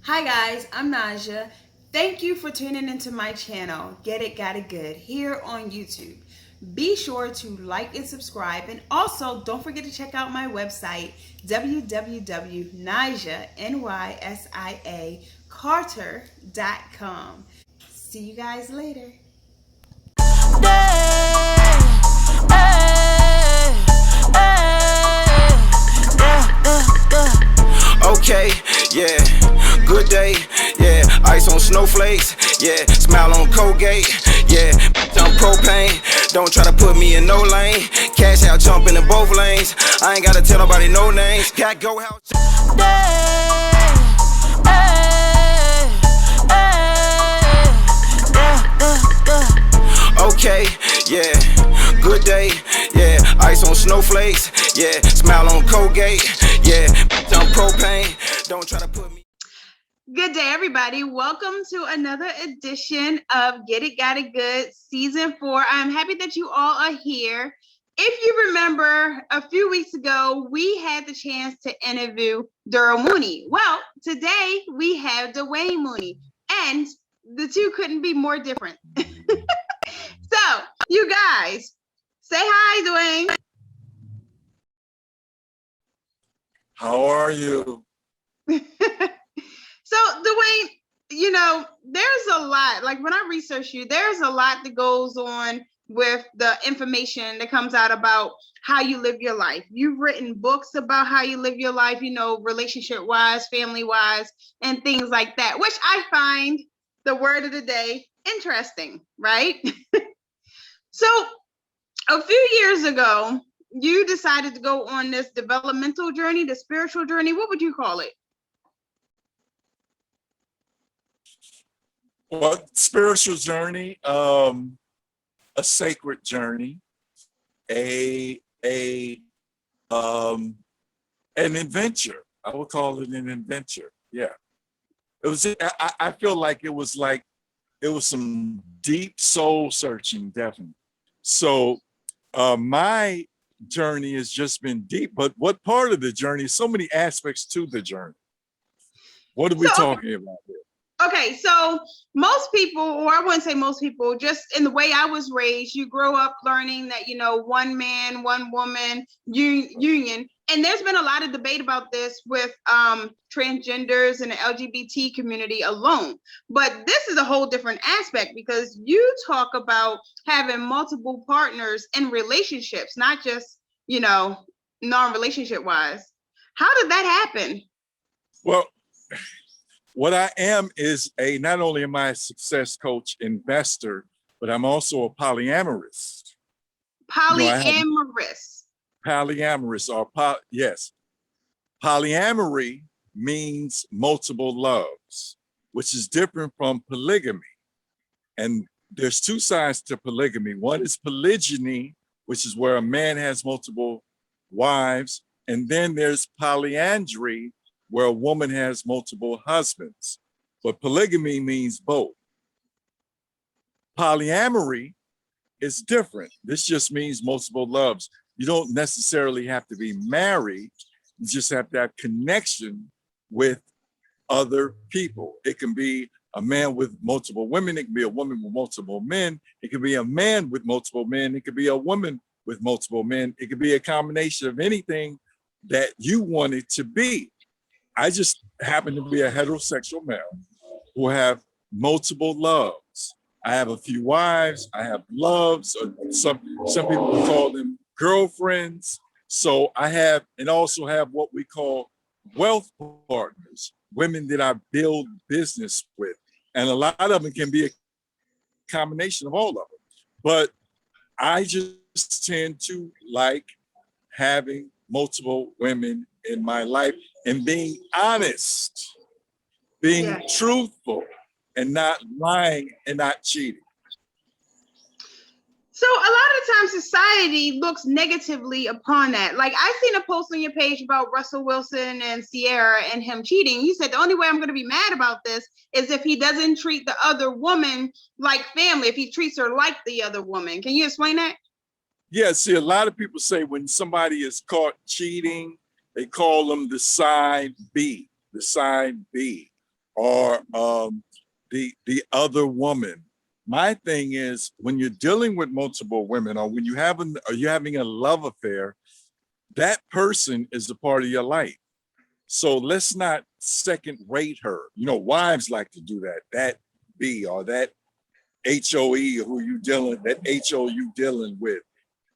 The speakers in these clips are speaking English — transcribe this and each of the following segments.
Hi guys, I'm Naja. Thank you for tuning into my channel, Get It Got It Good, here on YouTube. Be sure to like and subscribe, and also don't forget to check out my website, www.nisia Carter.com. See you guys later. Okay, yeah, good day, yeah, ice on snowflakes, yeah, smile on Colgate, yeah, I'm propane, don't try to put me in no lane, cash out jumping in both lanes, I ain't gotta tell nobody no names, got go house. Okay, yeah, good day, yeah, ice on snowflakes, yeah, smile on Colgate, yeah, I'm propane, don't try to put me. Good day, everybody. Welcome to another edition of Get It Got It Good Season 4. I'm happy that you all are here. If you remember, a few weeks ago, we had the chance to interview Dwayne Mooney. Well, today we have Dwayne Mooney, and the two couldn't be more different. So, you guys, say hi, Dwayne. How are you? So, Dwayne, there's a lot. Like when I research you, there's a lot that goes on with the information that comes out about how you live your life. You've written books about how you live your life, relationship wise, family wise, and things like that, which I find the word of the day interesting, right? So, a few years ago, you decided to go on this developmental journey, the spiritual journey. What would you call it? Well, spiritual journey, a sacred journey, a an adventure. I would call it an adventure. Yeah, it was. I feel like it was some deep soul searching, definitely. So my journey has just been deep. But what part of the journey? So many aspects to the journey. What are we talking about here? Okay, so most people, or I wouldn't say most people, just in the way I was raised, you grow up learning that, one man, one woman union. And there's been a lot of debate about this with transgenders and the LGBT community alone. But this is a whole different aspect because you talk about having multiple partners in relationships, not just, non-relationship wise. How did that happen? Well, what I am is not only am I a success coach investor, but I'm also a polyamorous. Polyamorous. Polyamorous yes. Polyamory means multiple loves, which is different from polygamy. And there's two sides to polygamy. One is polygyny, which is where a man has multiple wives. And then there's polyandry, where a woman has multiple husbands. But polygamy means both. Polyamory is different. This just means multiple loves. You don't necessarily have to be married. You just have to have connection with other people. It can be a man with multiple women. It can be a woman with multiple men. It can be a man with multiple men. It could be a woman with multiple men. It could be a combination of anything that you want it to be. I just happen to be a heterosexual male who have multiple loves. I have a few wives, I have loves, or some people would call them girlfriends. So I have, and also have what we call wealth partners, women that I build business with. And a lot of them can be a combination of all of them. But I just tend to like having multiple women in my life and being honest, being truthful, and not lying and not cheating. So a lot of times society looks negatively upon that. Like I seen a post on your page about Russell Wilson and Sierra and him cheating. You said the only way I'm going to be mad about this is if he doesn't treat the other woman like family, if he treats her like the other woman. Can you explain that? Yeah, see, a lot of people say when somebody is caught cheating, they call them the side B, the side B. or the other woman. My thing is, when you're dealing with multiple women, or when you're having a love affair, that person is a part of your life. So let's not second rate her. You know, wives like to do that. That B or that HOE HO you dealing with.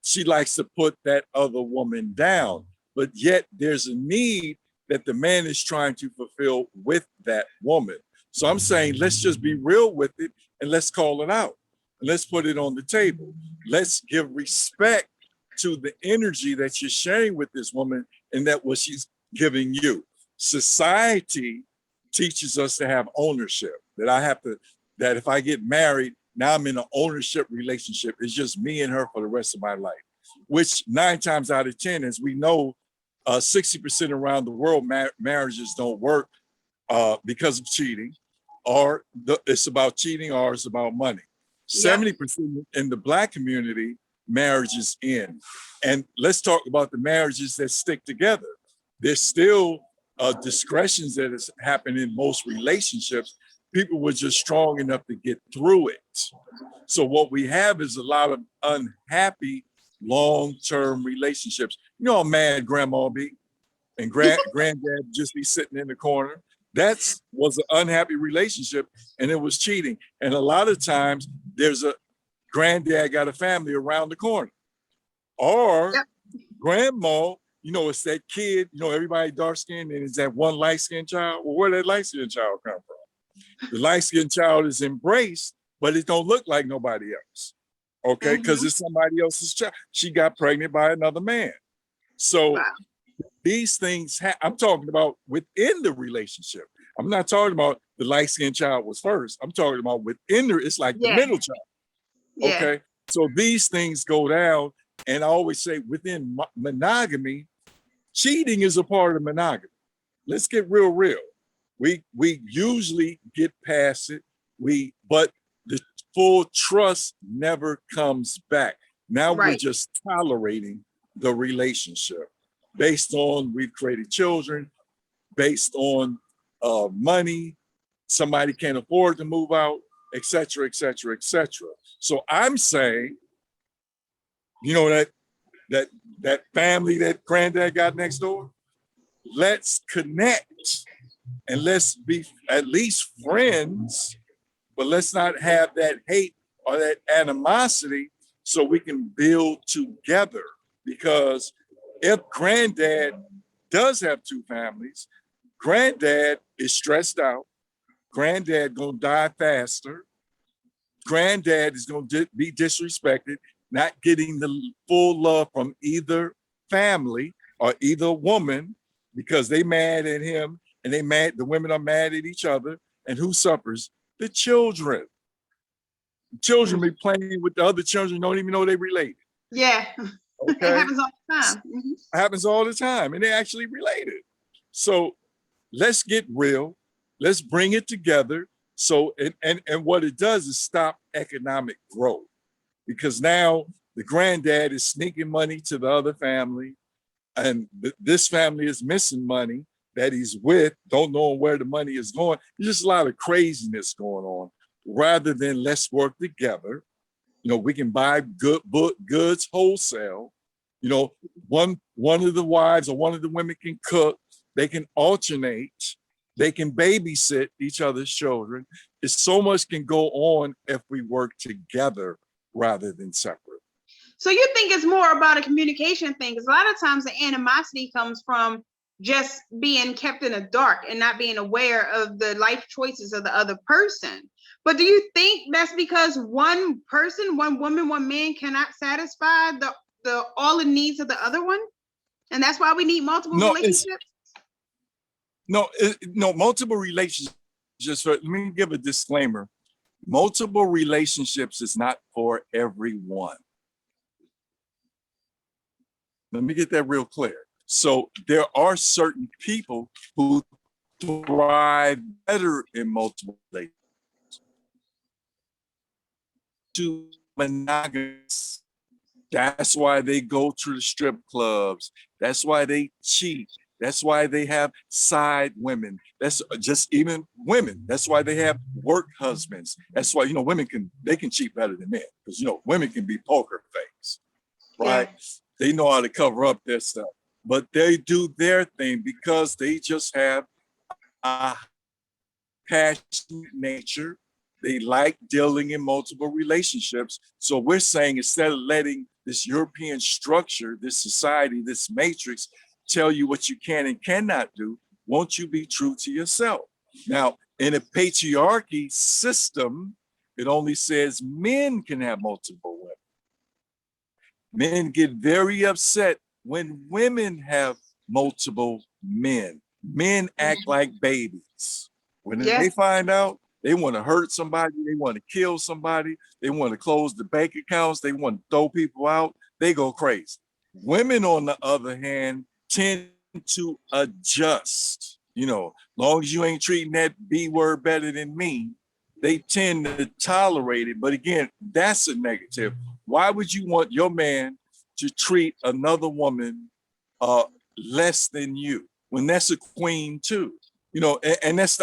She likes to put that other woman down. But yet there's a need that the man is trying to fulfill with that woman. So I'm saying, let's just be real with it and let's call it out. And let's put it on the table. Let's give respect to the energy that you're sharing with this woman and that what she's giving you. Society teaches us to have ownership, that if I get married, now I'm in an ownership relationship. It's just me and her for the rest of my life, which 9 times out of 10, as we know, 60% around the world, marriages don't work because of cheating, or it's about cheating, or it's about money. 70% in the Black community, marriages end. And let's talk about the marriages that stick together. There's still discretions that has happened in most relationships. People were just strong enough to get through it. So what we have is a lot of unhappy long-term relationships. You know how mad grandma be and granddad just be sitting in the corner. That was an unhappy relationship, and it was cheating. And a lot of times there's a granddad got a family around the corner, or grandma, you know, it's that kid, you know, everybody dark skinned and it's that one light skinned child. Well, where did that light skinned child come from? The light skinned child is embraced, but it don't look like nobody else. Okay, because it's somebody else's child. She got pregnant by another man. So these things, I'm talking about within the relationship. I'm not talking about the light-skinned child was first. I'm talking about within there, it's like the middle child. Okay, so these things go down, and I always say within monogamy, cheating is a part of monogamy. Let's get real. We usually get past it. But the full trust never comes back. Now we're just tolerating the relationship based on we've created children, based on money, somebody can't afford to move out, et cetera, et cetera, et cetera. So I'm saying, you know, that family that granddad got next door, let's connect and let's be at least friends, but let's not have that hate or that animosity so we can build together. Because if granddad does have 2 families, granddad is stressed out, granddad gonna die faster, granddad is gonna be disrespected, not getting the full love from either family or either woman, because they mad at him and the women are mad at each other. And who suffers? The children. Children be playing with the other children, don't even know they related. Yeah. Okay. It happens all the time. It happens all the time, and they're actually related. So let's get real. Let's bring it together. So, and what it does is stop economic growth, because now the granddad is sneaking money to the other family, and this family is missing money that he's with, don't know where the money is going. There's just a lot of craziness going on, rather than let's work together. You know, we can buy goods wholesale. You know, one of the wives or one of the women can cook. They can alternate. They can babysit each other's children. It's so much can go on if we work together rather than separate. So you think it's more about a communication thing? Because a lot of times the animosity comes from just being kept in the dark and not being aware of the life choices of the other person. But do you think that's because one person, one woman, one man cannot satisfy all the needs of the other one? And that's why we need multiple relationships? No, multiple relationships. Let me give a disclaimer. Multiple relationships is not for everyone. Let me get that real clear. So there are certain people who thrive better in multiple relationships. To monogamous. That's why they go to the strip clubs. That's why they cheat. That's why they have side women. That's just even women. That's why they have work husbands. That's why, women can cheat better than men, because, women can be poker face, right? Yeah. They know how to cover up their stuff, but they do their thing because they just have a passionate nature. They like dealing in multiple relationships. So we're saying, instead of letting this European structure, this society, this matrix tell you what you can and cannot do, won't you be true to yourself? Now, in a patriarchy system, it only says men can have multiple women. Men get very upset when women have multiple men. Men act like babies. When they find out, they want to hurt somebody, they want to kill somebody, they want to close the bank accounts, they want to throw people out, they go crazy. Women, on the other hand, tend to adjust. Long as you ain't treating that B word better than me, they tend to tolerate it. But again, that's a negative. Why would you want your man to treat another woman less than you when that's a queen too? And that's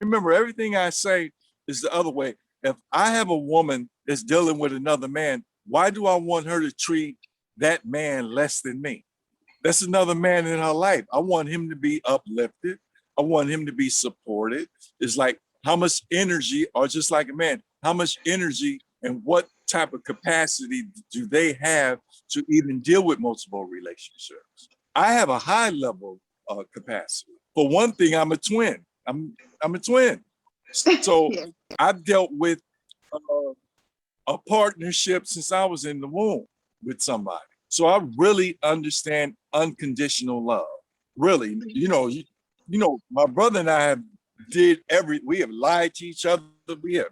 remember, everything I say is the other way. If I have a woman that's dealing with another man, why do I want her to treat that man less than me? That's another man in her life. I want him to be uplifted. I want him to be supported. It's like, how much energy, or just like a man, how much energy and what type of capacity do they have to even deal with multiple relationships? I have a high level of capacity. For one thing, I'm a twin. I'm a twin. So yeah. I've dealt with a partnership since I was in the womb with somebody. So I really understand unconditional love. Really, my brother and I we have lied to each other. We have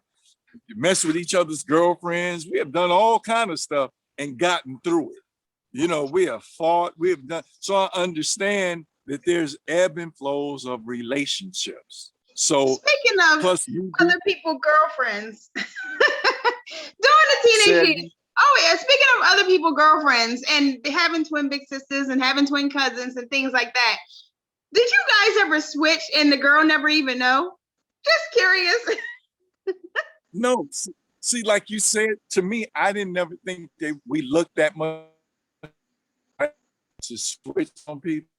messed with each other's girlfriends. We have done all kind of stuff and gotten through it. We have fought, we have done. So I understand that there's ebb and flows of relationships. So speaking of other people's girlfriends, during the teenage years. Oh yeah, speaking of other people's girlfriends and having twin big sisters and having twin cousins and things like that, did you guys ever switch and the girl never even know? Just curious. No, see, like you said, to me, I didn't never think that we looked that much to switch on people.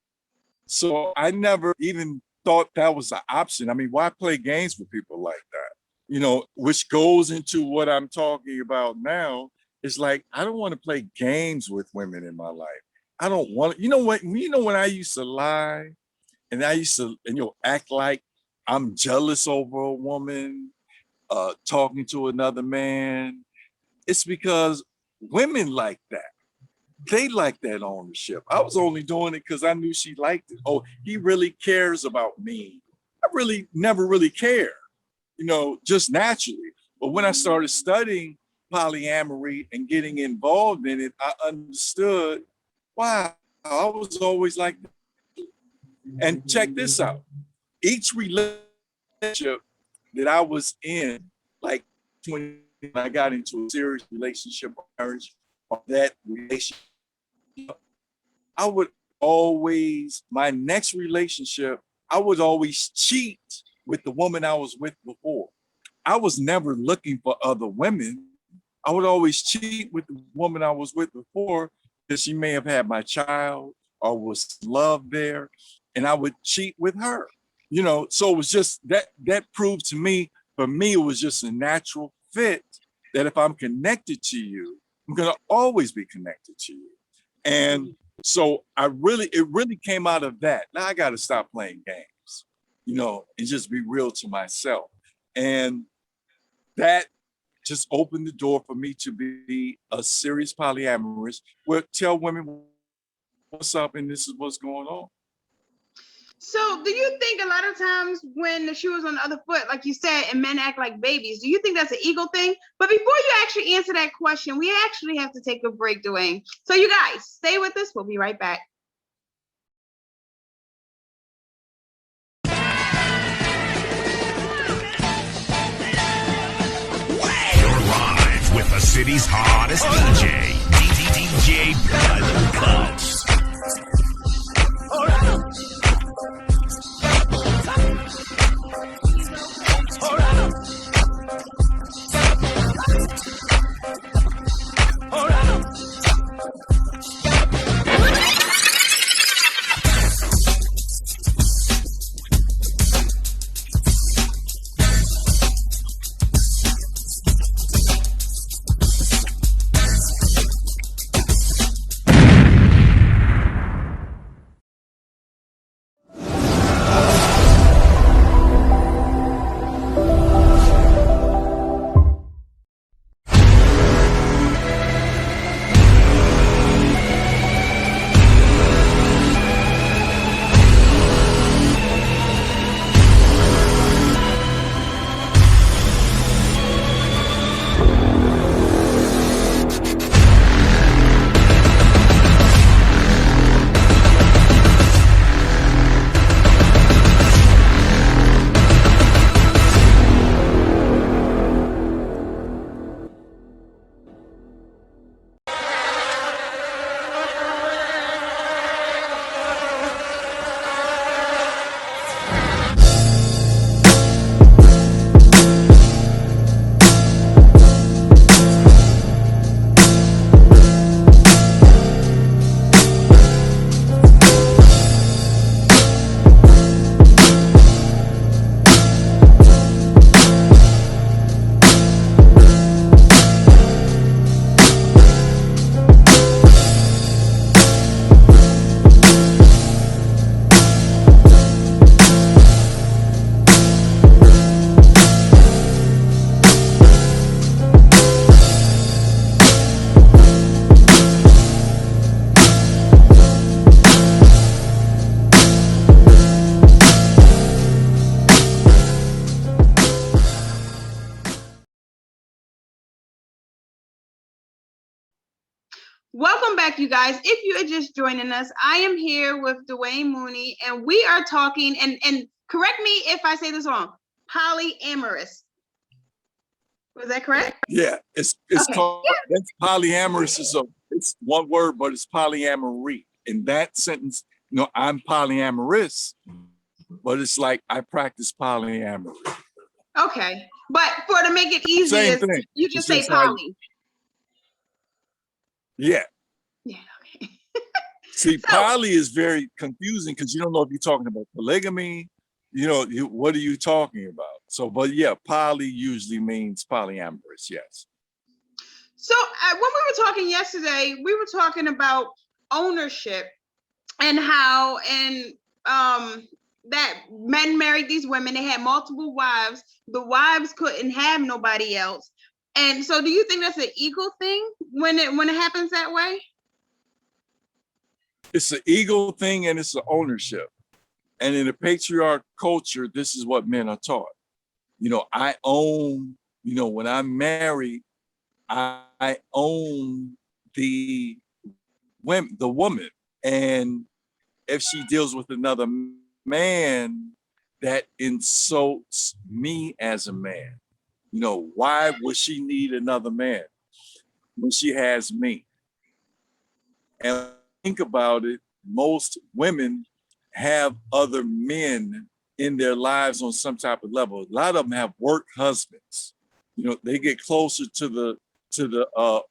So I never even thought that was an option. I mean, why play games with people like that? Which goes into what I'm talking about now. It's like, I don't want to play games with women in my life. I don't want to, when I used to lie and I used to, act like I'm jealous over a woman, talking to another man. It's because women like that. They like that ownership. I was only doing it because I knew she liked it. Oh, he really cares about me. I really never really cared, just naturally. But when I started studying polyamory and getting involved in it, I understood, wow, I was always like that. And check this out. Each relationship that I was in, like when I got into a serious relationship or marriage, or that relationship, I would always, my next relationship, I would always cheat with the woman I was with before. I was never looking for other women. I would always cheat with the woman I was with before because she may have had my child or was love there, and I would cheat with her. So it was just that proved to me, for me, it was just a natural fit that if I'm connected to you, I'm gonna always be connected to you. And so it really came out of that. Now I gotta stop playing games, and just be real to myself. And that just opened the door for me to be a serious polyamorous, where tell women what's up and this is what's going on. So do you think a lot of times when the shoe is on the other foot, like you said, and men act like babies, do you think that's an ego thing? But before you actually answer that question, we actually have to take a break, Dwayne. So you guys, stay with us. We'll be right back. You're live with the city's hottest DJ, DJ Blood Cuts. Welcome back, you guys. If you are just joining us, I am here with Dwayne Mooney, and we are talking, and correct me if I say this wrong, polyamorous. Was that correct? Yeah, it's Okay. called, that's polyamorous it's one word, but it's polyamory. In that sentence, I'm polyamorous, but it's like I practice polyamory. Okay, but to make it easier, Same thing. you just It's say just how poly. Yeah. Yeah. Okay. See, poly is very confusing because you don't know if you're talking about polygamy. What are you talking about? So, but yeah, poly usually means polyamorous. Yes. So when we were talking yesterday, we were talking about ownership and how that men married these women. They had multiple wives. The wives couldn't have nobody else. And so, do you think that's an ego thing when it happens that way? It's an ego thing and it's an ownership. And in a patriarch culture, this is what men are taught. I own, when I'm married, I own the woman. And if she deals with another man, that insults me as a man. Why would she need another man when she has me? And think about it, most women have other men in their lives on some type of level. A lot of them have work husbands. They get closer to the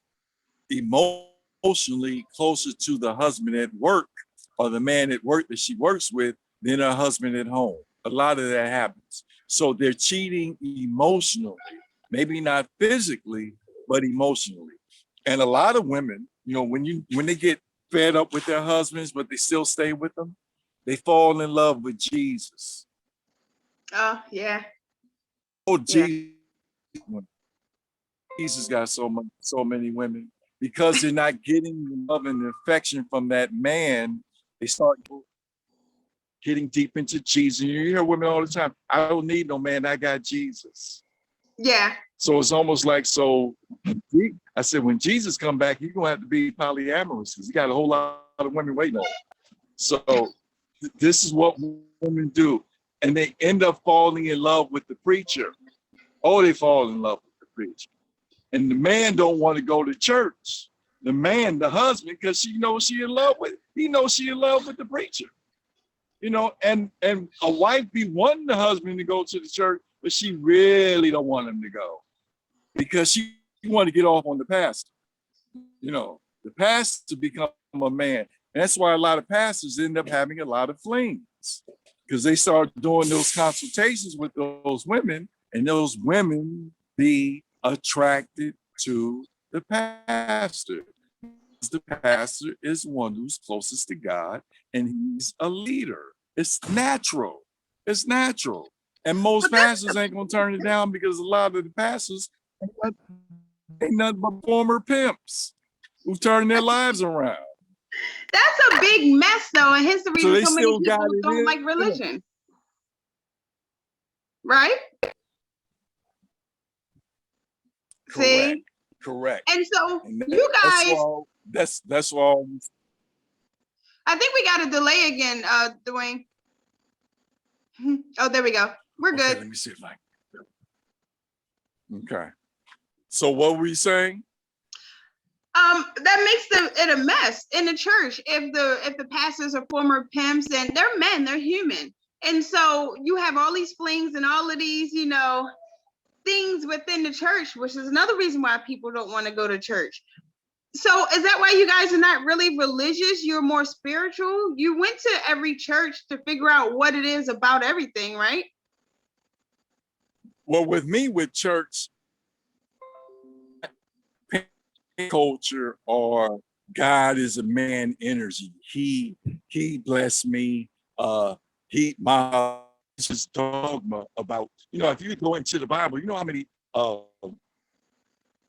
emotionally closer to the husband at work or the man at work that she works with than her husband at home. A lot of that happens. So they're cheating emotionally, maybe not physically, but emotionally. And a lot of women, when they get fed up with their husbands, but they still stay with them, they fall in love with Jesus. Oh, yeah. Oh, Jesus. Jesus got so many women because they're not getting the love and the affection from that man. They start getting deep into Jesus. You hear women all the time, I don't need no man, I got Jesus. Yeah. So it's almost like, I said, when Jesus come back, you're gonna have to be polyamorous because he got a whole lot of women waiting on him. So this is what women do. And they end up falling in love with the preacher. Oh, they fall in love with the preacher. And the man don't want to go to church. The man, the husband, because he knows she in love with the preacher. And a wife be wanting the husband to go to the church, but she really don't want him to go because she want to get off on the pastor. The pastor become a man. And that's why a lot of pastors end up having a lot of flings because they start doing those consultations with those women, and those women be attracted to the pastor. The pastor is one who's closest to God and he's a leader. It's natural. It's natural. And most pastors ain't gonna turn it down because a lot of the pastors ain't nothing but former pimps who turn their lives around. That's a big mess, though, and hence the reason so many people don't like religion. Right? Correct. See? Correct. And so you guys, that's all. I think we got a delay again, Dwayne. Oh, there we go. We're good. Let me see if I can. Okay. So what were you saying? That makes it a mess in the church if the pastors are former pimps, and they're men, they're human. And so you have all these flings and all of these, things within the church, which is another reason why people don't want to go to church. So is that why you guys are not really religious? You're more spiritual? You went to every church to figure out what it is about everything, right? Well, with church culture or God is a man energy. He blessed me. My just dogma about, if you go into the Bible, you know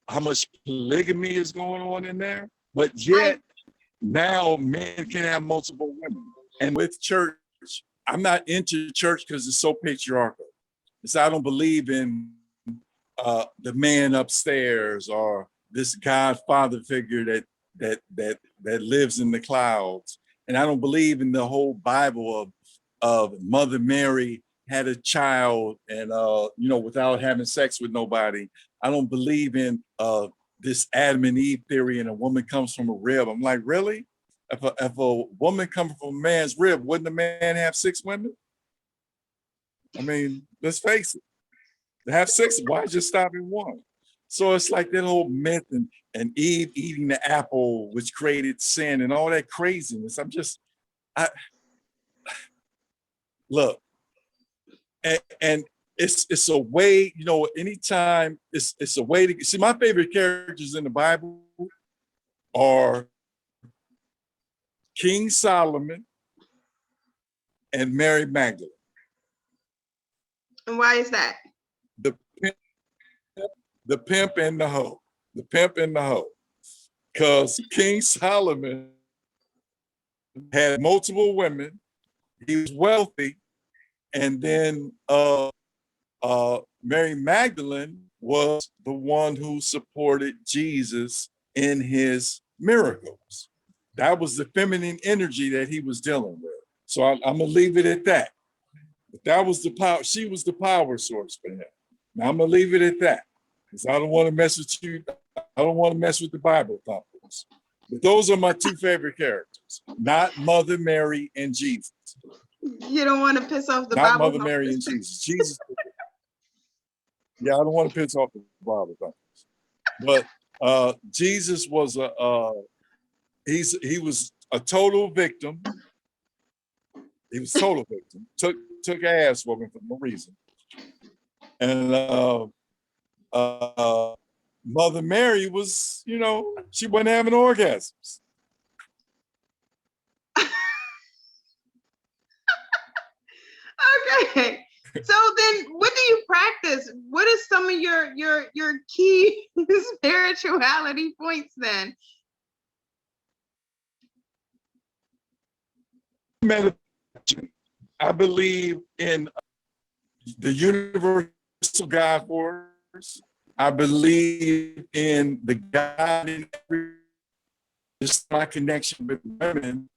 how much polygamy is going on in there, but yet now men can have multiple women. And with church, I'm not into church because it's so patriarchal. Because I don't believe in the man upstairs or this godfather figure that that lives in the clouds. And I don't believe in the whole Bible of Mother Mary had a child and without having sex with nobody. I don't believe in this Adam and Eve theory and a woman comes from a rib. I'm like, really? If a woman comes from a man's rib, wouldn't a man have 6 women? I mean, let's face it. To have 6, why just stop at 1? So it's like that whole myth and Eve eating the apple, which created sin and all that craziness. Look, and it's a way, anytime it's a way to see. My favorite characters in the Bible are King Solomon and Mary Magdalene. And why is that? The pimp and the hoe. The pimp and the hoe. Because King Solomon had multiple women. He was wealthy. And then Mary Magdalene was the one who supported Jesus in his miracles. That was the feminine energy that he was dealing with. So I'm gonna leave it at that. But that was the power. She was the power source for him. Now I'm gonna leave it at that. Because I don't want to mess with you. I don't want to mess with the Bible thumpers. But those are my 2 favorite characters, not Mother Mary and Jesus. You don't want to piss off the not Bible Mother Mary and Jesus. Jesus. Yeah, I don't want to piss off the Bible thumpers. But Jesus was he was a total victim. He was a total victim. Took ass whooping for no reason. And Mother Mary was, she wasn't having orgasms. Okay. So then what do you practice? What is some of your key spirituality points then? Meditation. I believe in the universal God force. I believe in the God in every, just my connection with women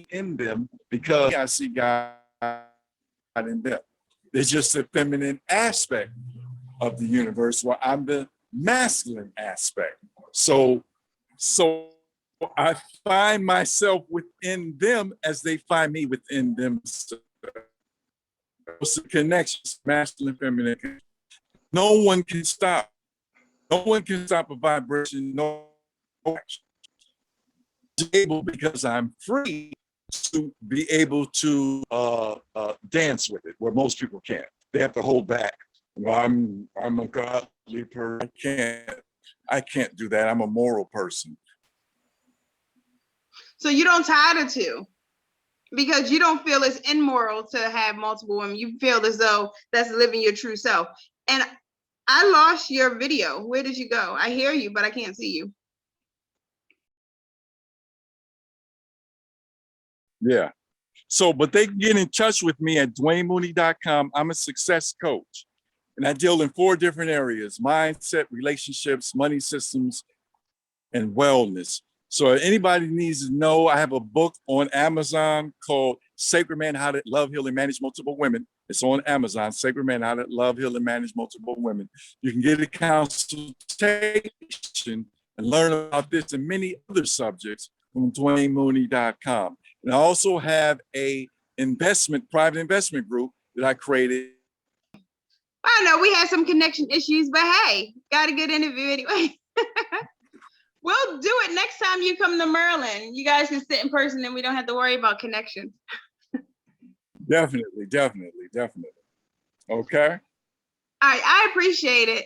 in them, because I see God in them. There's just a feminine aspect of the universe where I'm the masculine aspect. So I find myself within them as they find me within themselves. It's a connection, masculine, feminine. No one can stop. No one can stop a vibration. No action. Able, because I'm free to be able to dance with it, where most people can't. They have to hold back. Well, I'm a godly person. I can't do that. I'm a moral person. So you don't tie the 2 because you don't feel it's immoral to have multiple women. You feel as though that's living your true self. And I lost your video. Where did you go? I hear you, but I can't see you. Yeah. So, but they can get in touch with me at DwayneMooney.com. I'm a success coach. And I deal in 4 different areas: mindset, relationships, money systems, and wellness. So if anybody needs to know, I have a book on Amazon called Sacred Man, How to Love, Heal, and Manage Multiple Women. It's on Amazon, Sacred Man, How to Love, Heal, and Manage Multiple Women. You can get a consultation and learn about this and many other subjects from DwayneMooney.com. And I also have a private investment group that I created. I know we had some connection issues, but hey, got a good interview anyway. We'll do it next time you come to Maryland. You guys can sit in person and we don't have to worry about connections. Definitely. Okay. All right, I appreciate it.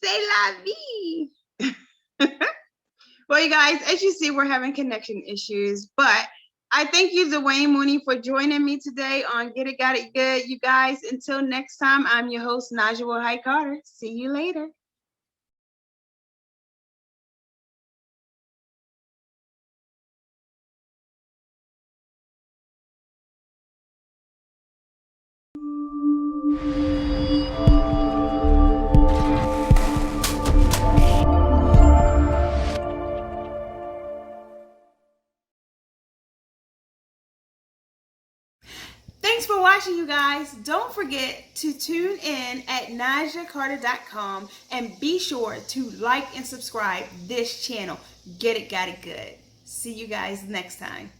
C'est la vie. Well, you guys, as you see, we're having connection issues, but I thank you, Dwayne Mooney, for joining me today on Get It, Got It Good. You guys, until next time, I'm your host, Najwa Hyde Carter. See you later. for watching, you guys. Don't forget to tune in at NajaCarter.com and be sure to like and subscribe this channel. Get it, got it good. See you guys next time.